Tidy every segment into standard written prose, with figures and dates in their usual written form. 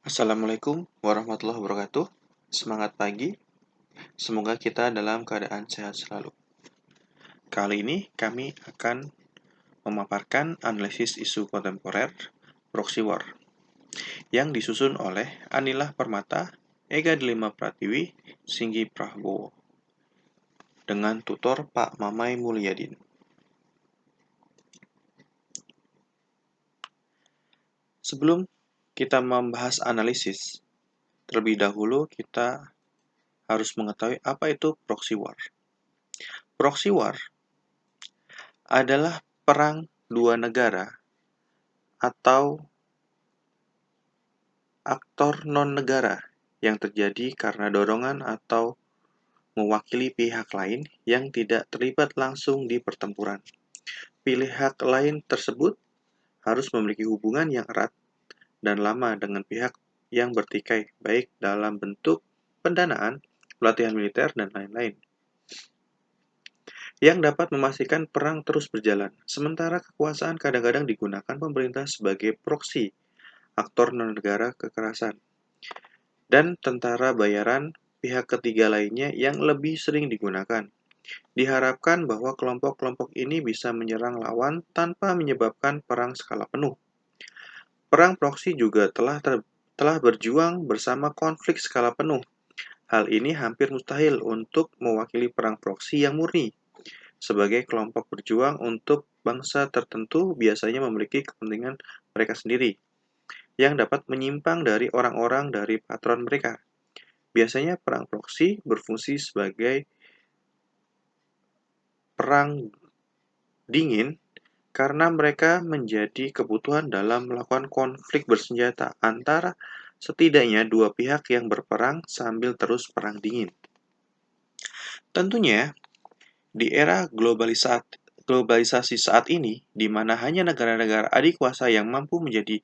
Assalamualaikum warahmatullahi wabarakatuh. Semangat pagi, semoga kita dalam keadaan sehat selalu. Kali ini kami akan memaparkan analisis isu kontemporer proxy war yang disusun oleh Anilah Permata, Ega Delima Pratiwi, Singgi Prabowo dengan tutor Pak Mamai Mulyadin. Sebelum kita membahas analisis, terlebih dahulu kita harus mengetahui apa itu proxy war. Proxy war adalah perang dua negara atau aktor non-negara yang terjadi karena dorongan atau mewakili pihak lain yang tidak terlibat langsung di pertempuran. Pihak lain tersebut harus memiliki hubungan yang erat dan lama dengan pihak yang bertikai, baik dalam bentuk pendanaan, pelatihan militer, dan lain-lain, yang dapat memastikan perang terus berjalan. Sementara kekuasaan kadang-kadang digunakan pemerintah sebagai proksi, aktor non-negara kekerasan, dan tentara bayaran pihak ketiga lainnya yang lebih sering digunakan. Diharapkan bahwa kelompok-kelompok ini bisa menyerang lawan tanpa menyebabkan perang skala penuh. Perang proksi juga telah berjuang bersama konflik skala penuh. Hal ini hampir mustahil untuk mewakili perang proksi yang murni. Sebagai kelompok berjuang untuk bangsa tertentu biasanya memiliki kepentingan mereka sendiri, yang dapat menyimpang dari orang-orang dari patron mereka. Biasanya perang proksi berfungsi sebagai perang dingin karena mereka menjadi kebutuhan dalam melakukan konflik bersenjata antara setidaknya dua pihak yang berperang sambil terus perang dingin. Tentunya, di era globalisasi saat ini, di mana hanya negara-negara adikuasa yang mampu menjadi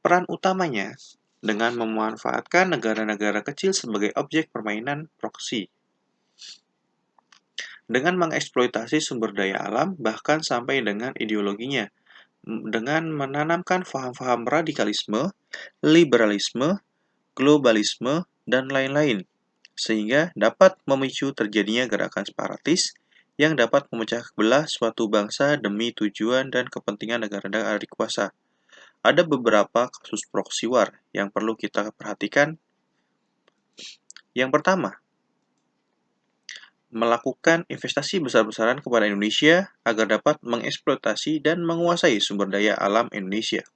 peran utamanya dengan memanfaatkan negara-negara kecil sebagai objek permainan proksi, dengan mengeksploitasi sumber daya alam bahkan sampai dengan ideologinya, dengan menanamkan paham-paham radikalisme, liberalisme, globalisme, dan lain-lain, sehingga dapat memicu terjadinya gerakan separatis yang dapat memecah belah suatu bangsa demi tujuan dan kepentingan negara-negara adikuasa. Ada beberapa kasus proxy war yang perlu kita perhatikan. Yang pertama, melakukan investasi besar-besaran kepada Indonesia agar dapat mengeksploitasi dan menguasai sumber daya alam Indonesia.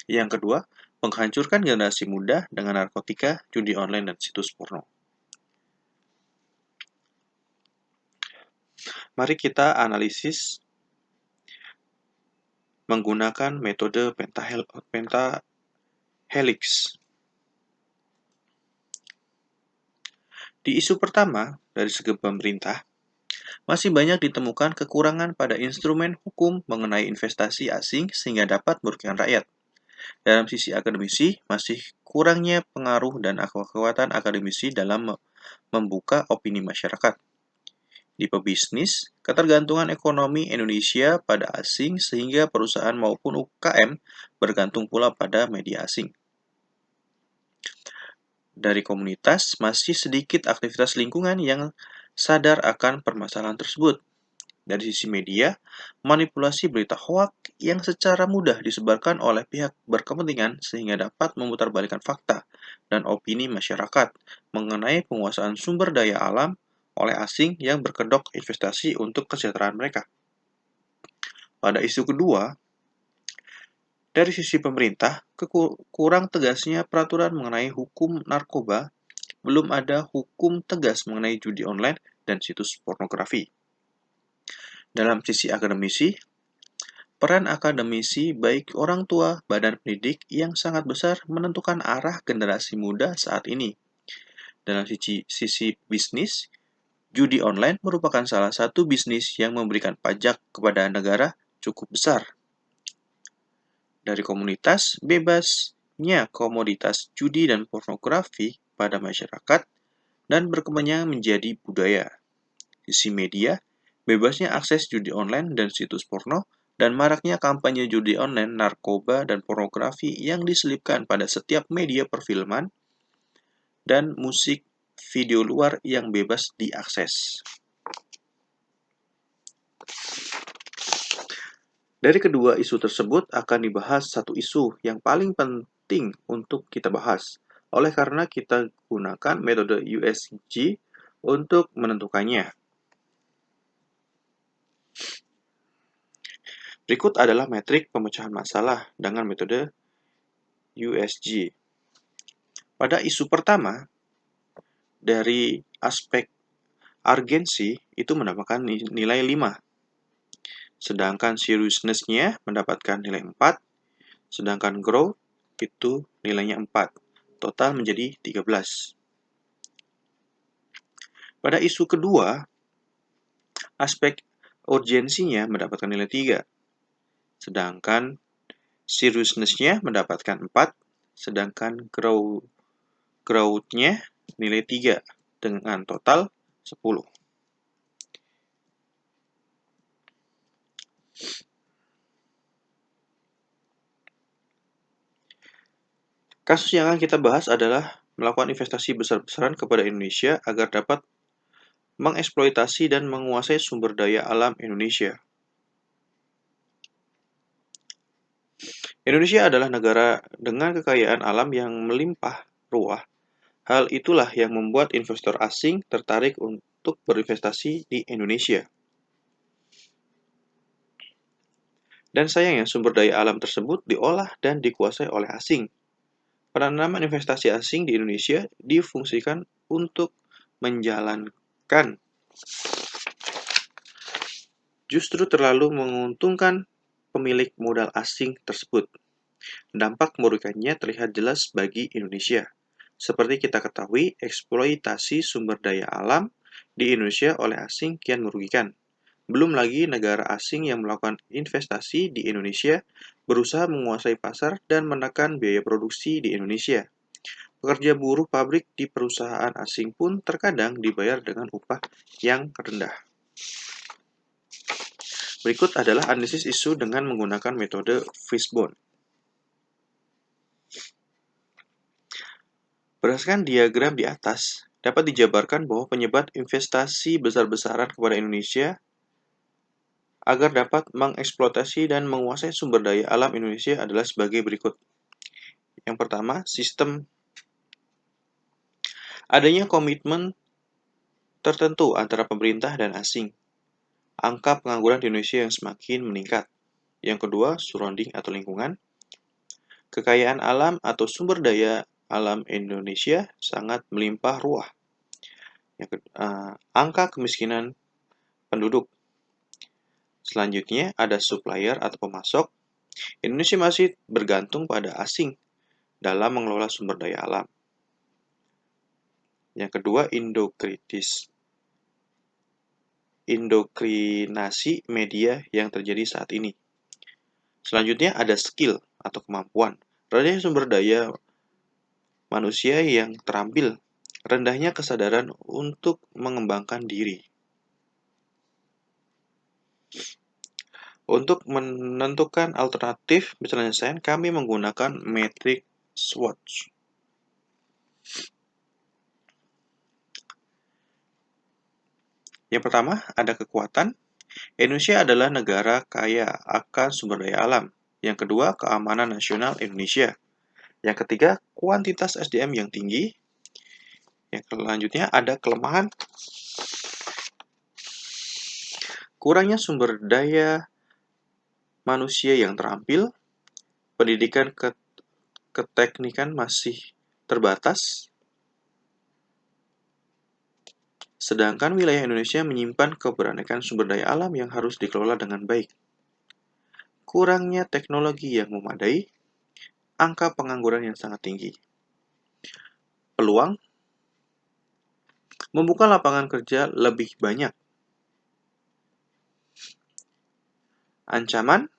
Yang kedua, menghancurkan generasi muda dengan narkotika, judi online, dan situs porno. Mari kita analisis menggunakan metode pentahelix. Di isu pertama, dari segi pemerintah, masih banyak ditemukan kekurangan pada instrumen hukum mengenai investasi asing sehingga dapat merugikan rakyat. Dalam sisi akademisi, masih kurangnya pengaruh dan kekuatan akademisi dalam membuka opini masyarakat. Di pebisnis, ketergantungan ekonomi Indonesia pada asing sehingga perusahaan maupun UKM bergantung pula pada media asing. Dari komunitas, masih sedikit aktivitas lingkungan yang sadar akan permasalahan tersebut. Dari sisi media, manipulasi berita hoak yang secara mudah disebarkan oleh pihak berkepentingan sehingga dapat memutarbalikkan fakta dan opini masyarakat mengenai penguasaan sumber daya alam oleh asing yang berkedok investasi untuk kesejahteraan mereka. Pada isu kedua, dari sisi pemerintah, kurang tegasnya peraturan mengenai hukum narkoba, belum ada hukum tegas mengenai judi online dan situs pornografi. Dalam sisi akademisi, peran akademisi baik orang tua, badan pendidik yang sangat besar menentukan arah generasi muda saat ini. Dalam sisi bisnis, judi online merupakan salah satu bisnis yang memberikan pajak kepada negara cukup besar. Dari komunitas, bebasnya komoditas judi dan pornografi pada masyarakat dan berkembang menjadi budaya. Sisi media, bebasnya akses judi online dan situs porno dan maraknya kampanye judi online, narkoba, dan pornografi yang diselipkan pada setiap media perfilman dan musik video luar yang bebas diakses. Dari kedua isu tersebut akan dibahas satu isu yang paling penting untuk kita bahas. Oleh karena kita gunakan metode USG untuk menentukannya. Berikut adalah metrik pemecahan masalah dengan metode USG. Pada isu pertama, dari aspek urgensi itu mendapatkan nilai 5. Sedangkan seriousness-nya mendapatkan nilai 4, sedangkan growth itu nilainya 4. Total menjadi 13. Pada isu kedua, aspek urgensinya mendapatkan nilai 3. Sedangkan seriousness-nya mendapatkan 4, sedangkan growth-nya nilai 3 dengan total 10. Kasus yang akan kita bahas adalah melakukan investasi besar-besaran kepada Indonesia agar dapat mengeksploitasi dan menguasai sumber daya alam Indonesia. Indonesia adalah negara dengan kekayaan alam yang melimpah ruah. Hal itulah yang membuat investor asing tertarik untuk berinvestasi di Indonesia. Dan sayangnya sumber daya alam tersebut diolah dan dikuasai oleh asing. Penanaman investasi asing di Indonesia difungsikan untuk menjalankan justru terlalu menguntungkan pemilik modal asing tersebut. Dampak merugikannya terlihat jelas bagi Indonesia. Seperti kita ketahui, eksploitasi sumber daya alam di Indonesia oleh asing kian merugikan. Belum lagi negara asing yang melakukan investasi di Indonesia berusaha menguasai pasar dan menekan biaya produksi di Indonesia. Pekerja buruh pabrik di perusahaan asing pun terkadang dibayar dengan upah yang rendah. Berikut adalah analisis isu dengan menggunakan metode Fishbone. Berdasarkan diagram di atas, dapat dijabarkan bahwa penyebab investasi besar-besaran kepada Indonesia agar dapat mengeksploitasi dan menguasai sumber daya alam Indonesia adalah sebagai berikut. Yang pertama, sistem adanya komitmen tertentu antara pemerintah dan asing. Angka pengangguran di Indonesia yang semakin meningkat. Yang kedua, surrounding atau lingkungan. Kekayaan alam atau sumber daya alam Indonesia sangat melimpah ruah. Angka kemiskinan penduduk. Selanjutnya ada supplier atau pemasok. Indonesia masih bergantung pada asing dalam mengelola sumber daya alam. Yang kedua, indokrinasi media yang terjadi saat ini. Selanjutnya ada skill atau kemampuan. Rendahnya sumber daya manusia yang terampil, rendahnya kesadaran untuk mengembangkan diri. Untuk menentukan alternatif penyelesaian, kami menggunakan metrik SWOT. Yang pertama, ada kekuatan. Indonesia adalah negara kaya akan sumber daya alam. Yang kedua, keamanan nasional Indonesia. Yang ketiga, kuantitas SDM yang tinggi. Yang selanjutnya ada kelemahan. Kurangnya sumber daya manusia yang terampil. Pendidikan keteknikan masih terbatas. Sedangkan wilayah Indonesia menyimpan keberadaan sumber daya alam yang harus dikelola dengan baik. Kurangnya teknologi yang memadai, angka pengangguran yang sangat tinggi. Peluang membuka lapangan kerja lebih banyak. Ancaman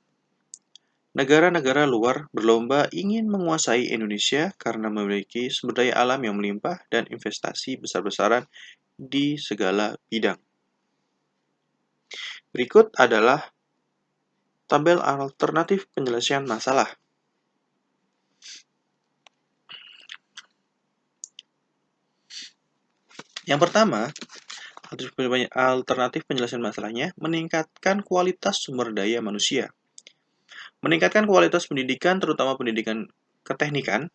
negara-negara luar berlomba ingin menguasai Indonesia karena memiliki sumber daya alam yang melimpah dan investasi besar-besaran di segala bidang. Berikut adalah tabel alternatif penyelesaian masalah. Yang pertama, alternatif penyelesaian masalahnya meningkatkan kualitas sumber daya manusia. Meningkatkan kualitas pendidikan, terutama pendidikan keteknikan,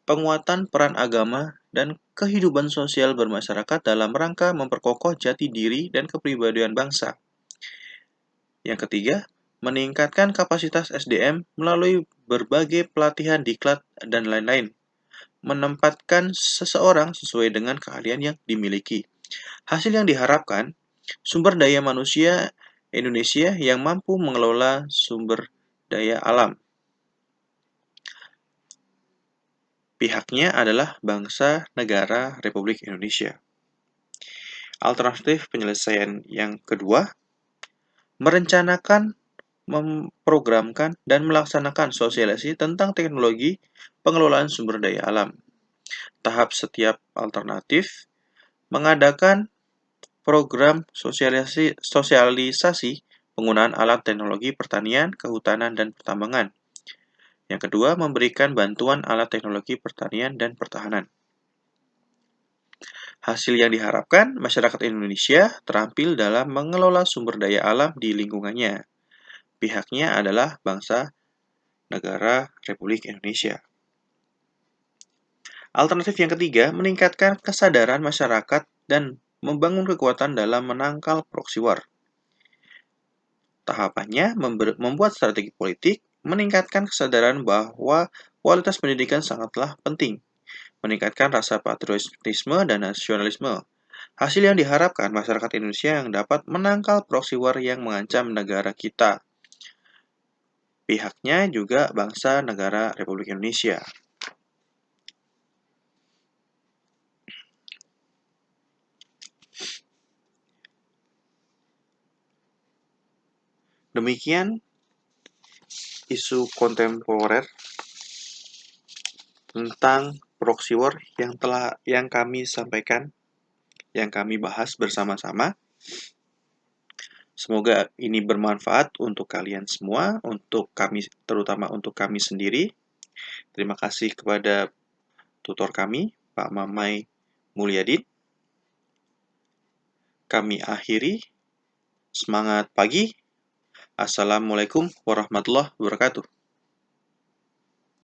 penguatan peran agama, dan kehidupan sosial bermasyarakat dalam rangka memperkokoh jati diri dan kepribadian bangsa. Yang ketiga, meningkatkan kapasitas SDM melalui berbagai pelatihan diklat dan lain-lain. Menempatkan seseorang sesuai dengan keahlian yang dimiliki. Hasil yang diharapkan, sumber daya manusia Indonesia yang mampu mengelola sumber daya alam. Pihaknya adalah bangsa negara Republik Indonesia. Alternatif penyelesaian yang kedua, merencanakan, memprogramkan, dan melaksanakan sosialisasi tentang teknologi pengelolaan sumber daya alam. Tahap setiap alternatif mengadakan program sosialisasi penggunaan alat teknologi pertanian, kehutanan, dan pertambangan. Yang kedua, memberikan bantuan alat teknologi pertanian dan pertahanan. Hasil yang diharapkan, masyarakat Indonesia terampil dalam mengelola sumber daya alam di lingkungannya. Pihaknya adalah bangsa negara Republik Indonesia. Alternatif yang ketiga, meningkatkan kesadaran masyarakat dan membangun kekuatan dalam menangkal proxy war. Tahapannya membuat strategi politik, meningkatkan kesadaran bahwa kualitas pendidikan sangatlah penting, meningkatkan rasa patriotisme dan nasionalisme. Hasil yang diharapkan masyarakat Indonesia yang dapat menangkal proxy war yang mengancam negara kita. Pihaknya juga bangsa negara Republik Indonesia. Demikian isu kontemporer tentang proxy war yang kami sampaikan, yang kami bahas bersama-sama. Semoga ini bermanfaat untuk kalian semua, untuk kami, terutama untuk kami sendiri. Terima kasih kepada tutor kami, Pak Mamai Mulyadin. Kami akhiri. Semangat pagi. Assalamualaikum warahmatullahi wabarakatuh.